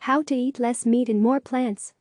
How to eat less meat and more plants.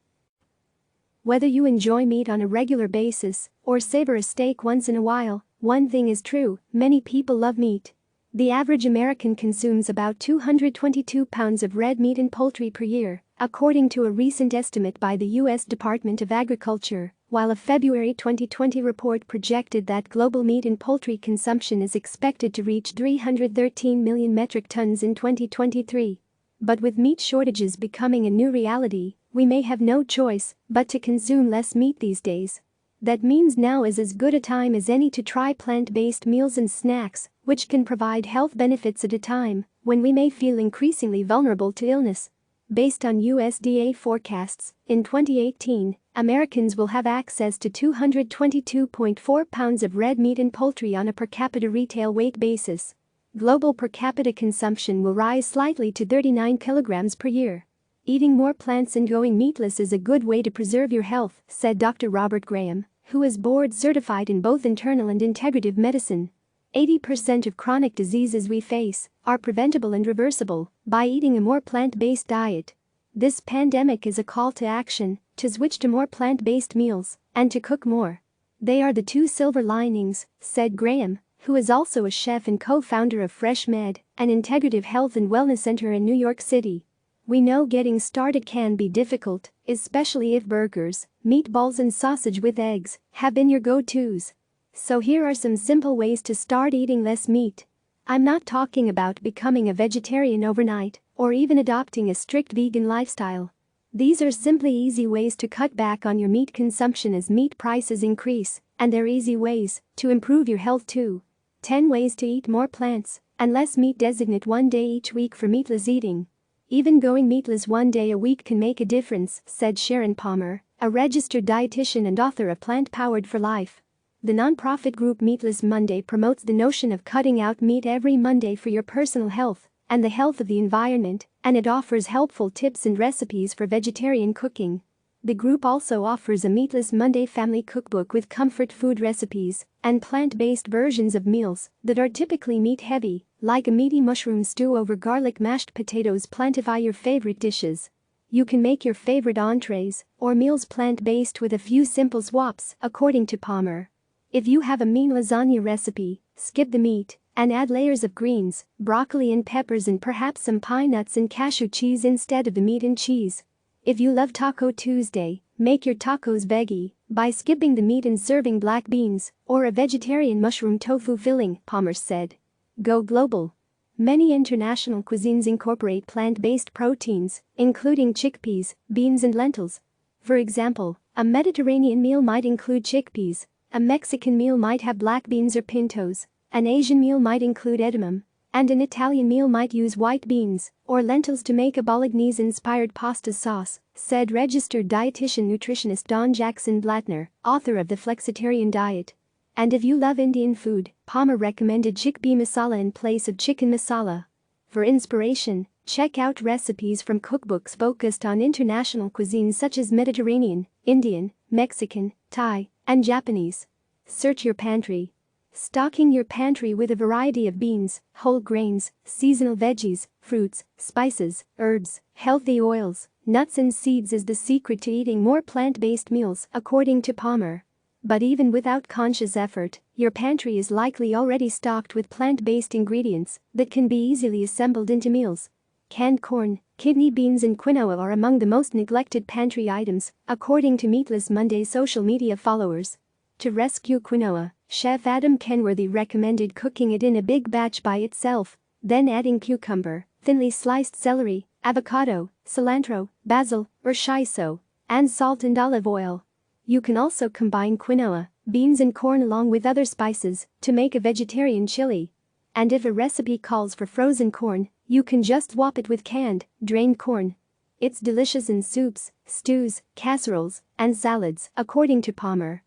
Whether you enjoy meat on a regular basis or savor a steak once in a while, one thing is true: many people love meat. The average American consumes about 222 pounds of red meat and poultry per year, according to a recent estimate by the U.S. Department of Agriculture, while a February 2020 report projected that global meat and poultry consumption is expected to reach 313 million metric tons in 2023. But with meat shortages becoming a new reality, we may have no choice but to consume less meat these days. That means now is as good a time as any to try plant-based meals and snacks, which can provide health benefits at a time when we may feel increasingly vulnerable to illness. Based on USDA forecasts, in 2018, Americans will have access to 222.4 pounds of red meat and poultry on a per capita retail weight basis. Global per capita consumption will rise slightly to 39 kilograms per year. Eating more plants and going meatless is a good way to preserve your health, said Dr. Robert Graham, who is board certified in both internal and integrative medicine. 80% of chronic diseases we face are preventable and reversible by eating a more plant-based diet. This pandemic is a call to action to switch to more plant-based meals and to cook more. They are the two silver linings, said Graham, who is also a chef and co-founder of FreshMed, an integrative health and wellness center in New York City. We know getting started can be difficult, especially if burgers, meatballs and sausage with eggs have been your go-tos. So here are some simple ways to start eating less meat. I'm not talking about becoming a vegetarian overnight or even adopting a strict vegan lifestyle. These are simply easy ways to cut back on your meat consumption as meat prices increase, and they're easy ways to improve your health too. 10 ways to eat more plants and less meat. Designate one day each week for meatless eating. Even going meatless one day a week can make a difference, said Sharon Palmer, a registered dietitian and author of Plant Powered for Life. The nonprofit group Meatless Monday promotes the notion of cutting out meat every Monday for your personal health and the health of the environment, and it offers helpful tips and recipes for vegetarian cooking. The group also offers a Meatless Monday family cookbook with comfort food recipes and plant-based versions of meals that are typically meat-heavy, like a meaty mushroom stew over garlic mashed potatoes. Plantify your favorite dishes. You can make your favorite entrees or meals plant-based with a few simple swaps, according to Palmer. If you have a mean lasagna recipe, skip the meat and add layers of greens, broccoli and peppers, and perhaps some pine nuts and cashew cheese instead of the meat and cheese. If you love Taco Tuesday, make your tacos veggie by skipping the meat and serving black beans or a vegetarian mushroom tofu filling, Palmer said. Go global. Many international cuisines incorporate plant-based proteins, including chickpeas, beans and lentils. For example, a Mediterranean meal might include chickpeas, a Mexican meal might have black beans or pintos, an Asian meal might include edamame, and an Italian meal might use white beans or lentils to make a bolognese-inspired pasta sauce, said registered dietitian nutritionist Dawn Jackson Blattner, author of The Flexitarian Diet. And if you love Indian food, Palmer recommended chickpea masala in place of chicken masala. For inspiration, check out recipes from cookbooks focused on international cuisines such as Mediterranean, Indian, Mexican, Thai, and Japanese. Search your pantry. Stocking your pantry with a variety of beans, whole grains, seasonal veggies, fruits, spices, herbs, healthy oils, nuts and seeds is the secret to eating more plant-based meals, according to Palmer. But even without conscious effort, your pantry is likely already stocked with plant-based ingredients that can be easily assembled into meals. Canned corn, kidney beans and quinoa are among the most neglected pantry items, according to Meatless Monday's social media followers. To rescue quinoa, Chef Adam Kenworthy recommended cooking it in a big batch by itself, then adding cucumber, thinly sliced celery, avocado, cilantro, basil, or shiso, and salt and olive oil. You can also combine quinoa, beans and corn along with other spices to make a vegetarian chili. And if a recipe calls for frozen corn, you can just swap it with canned, drained corn. It's delicious in soups, stews, casseroles, and salads, according to Palmer.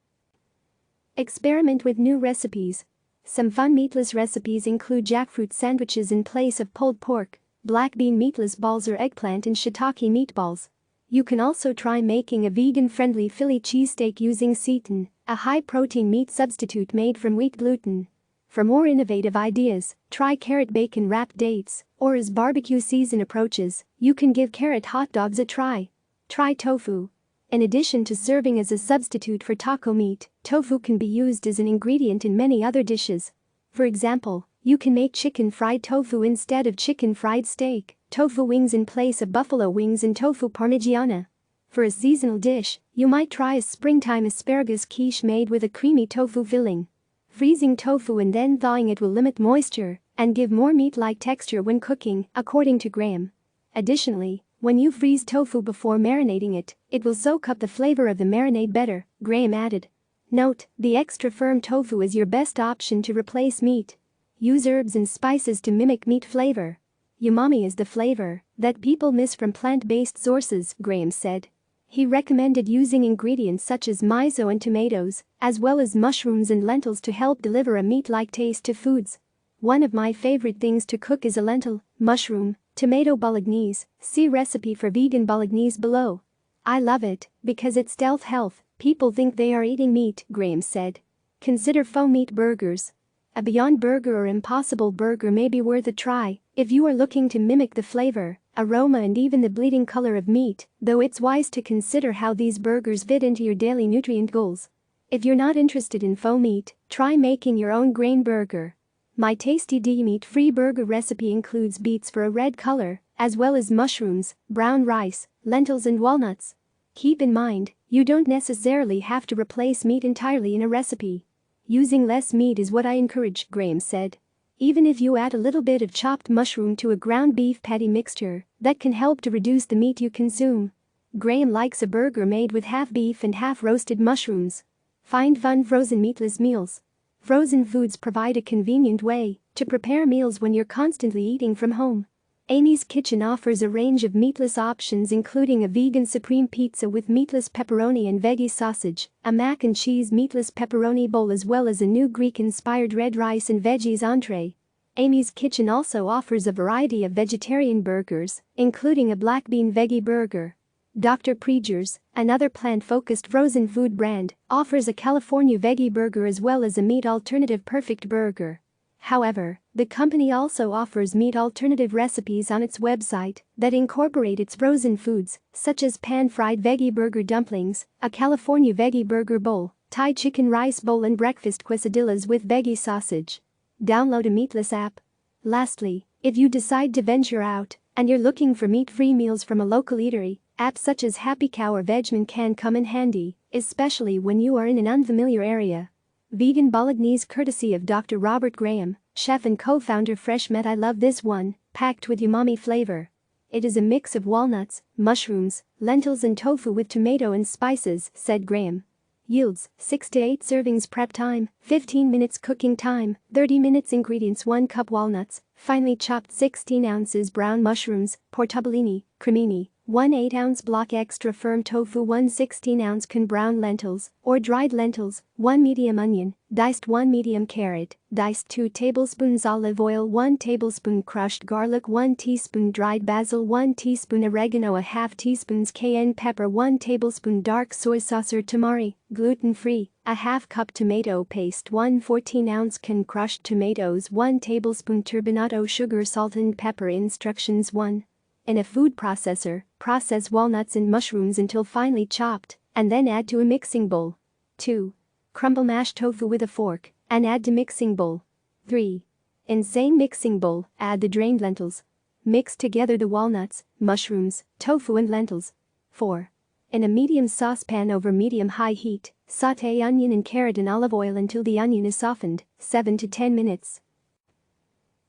Experiment with new recipes. Some fun meatless recipes include jackfruit sandwiches in place of pulled pork, black bean meatless balls or eggplant and shiitake meatballs. You can also try making a vegan-friendly Philly cheesesteak using seitan, a high-protein meat substitute made from wheat gluten. For more innovative ideas, try carrot bacon wrapped dates, or as barbecue season approaches, you can give carrot hot dogs a try. Try tofu. In addition to serving as a substitute for taco meat, tofu can be used as an ingredient in many other dishes. For example, you can make chicken fried tofu instead of chicken fried steak, tofu wings in place of buffalo wings, and tofu parmigiana. For a seasonal dish, you might try a springtime asparagus quiche made with a creamy tofu filling. Freezing tofu and then thawing it will limit moisture and give more meat-like texture when cooking, according to Graham. Additionally, when you freeze tofu before marinating it, it will soak up the flavor of the marinade better, Graham added. Note, the extra firm tofu is your best option to replace meat. Use herbs and spices to mimic meat flavor. Umami is the flavor that people miss from plant-based sources, Graham said. He recommended using ingredients such as miso and tomatoes, as well as mushrooms and lentils to help deliver a meat-like taste to foods. One of my favorite things to cook is a lentil, mushroom, tomato bolognese. See recipe for vegan bolognese below. I love it because it's stealth health. People think they are eating meat, Graham said. Consider faux meat burgers. A Beyond Burger or Impossible Burger may be worth a try if you are looking to mimic the flavor, aroma, and even the bleeding color of meat, though it's wise to consider how these burgers fit into your daily nutrient goals. If you're not interested in faux meat, try making your own grain burger. My tasty meat-free burger recipe includes beets for a red color, as well as mushrooms, brown rice, lentils, and walnuts. Keep in mind, you don't necessarily have to replace meat entirely in a recipe. Using less meat is what I encourage, Graham said. Even if you add a little bit of chopped mushroom to a ground beef patty mixture, that can help to reduce the meat you consume. Graham likes a burger made with half beef and half roasted mushrooms. Find fun frozen meatless meals. Frozen foods provide a convenient way to prepare meals when you're constantly eating from home. Amy's Kitchen offers a range of meatless options, including a vegan supreme pizza with meatless pepperoni and veggie sausage, a mac and cheese meatless pepperoni bowl, as well as a new Greek-inspired red rice and veggies entree. Amy's Kitchen also offers a variety of vegetarian burgers, including a black bean veggie burger. Dr. Preger's, another plant-focused frozen food brand, offers a California veggie burger as well as a meat alternative perfect burger. However, the company also offers meat alternative recipes on its website that incorporate its frozen foods, such as pan-fried veggie burger dumplings, a California veggie burger bowl, Thai chicken rice bowl, and breakfast quesadillas with veggie sausage. Download a meatless app. Lastly, if you decide to venture out and you're looking for meat-free meals from a local eatery, apps such as Happy Cow or Vegman can come in handy, especially when you are in an unfamiliar area. Vegan bolognese courtesy of Dr. Robert Graham, chef and co-founder FreshMet. I love this one, packed with umami flavor. It is a mix of walnuts, mushrooms, lentils, and tofu with tomato and spices, said Graham. Yields 6 to 8 servings. Prep time 15 minutes. Cooking time 30 minutes. Ingredients: 1 cup walnuts, finely chopped 16 ounces brown mushrooms, portobellini, cremini, 1 8-ounce block extra firm tofu, 1 16-ounce can brown lentils or dried lentils, 1 medium onion, diced 1 medium carrot, diced 2 tablespoons olive oil, 1 tablespoon crushed garlic, 1 teaspoon dried basil, 1 teaspoon oregano, a half teaspoons cayenne pepper, 1 tablespoon dark soy sauce or tamari, gluten-free, a half cup tomato paste, 1 14-ounce can crushed tomatoes, 1 tablespoon turbinado sugar, salt and pepper. Instructions: 1. In a food processor, process walnuts and mushrooms until finely chopped, and then add to a mixing bowl. 2. Crumble mashed tofu with a fork and add to mixing bowl. 3. In same mixing bowl, add the drained lentils. Mix together the walnuts, mushrooms, tofu and lentils. 4. In a medium saucepan over medium-high heat, sauté onion and carrot in olive oil until the onion is softened, 7 to 10 minutes.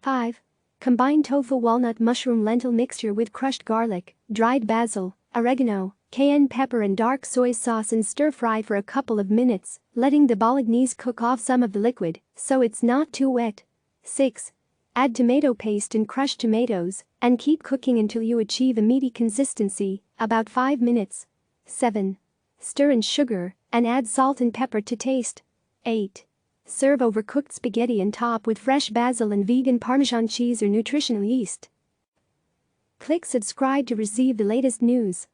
5. Combine tofu walnut mushroom lentil mixture with crushed garlic, dried basil, oregano, cayenne pepper and dark soy sauce and stir-fry for a couple of minutes, letting the bolognese cook off some of the liquid so it's not too wet. 6. Add tomato paste and crushed tomatoes and keep cooking until you achieve a meaty consistency, about 5 minutes. 7. Stir in sugar and add salt and pepper to taste. 8. Serve overcooked spaghetti and top with fresh basil and vegan Parmesan cheese or nutritional yeast. Click subscribe to receive the latest news.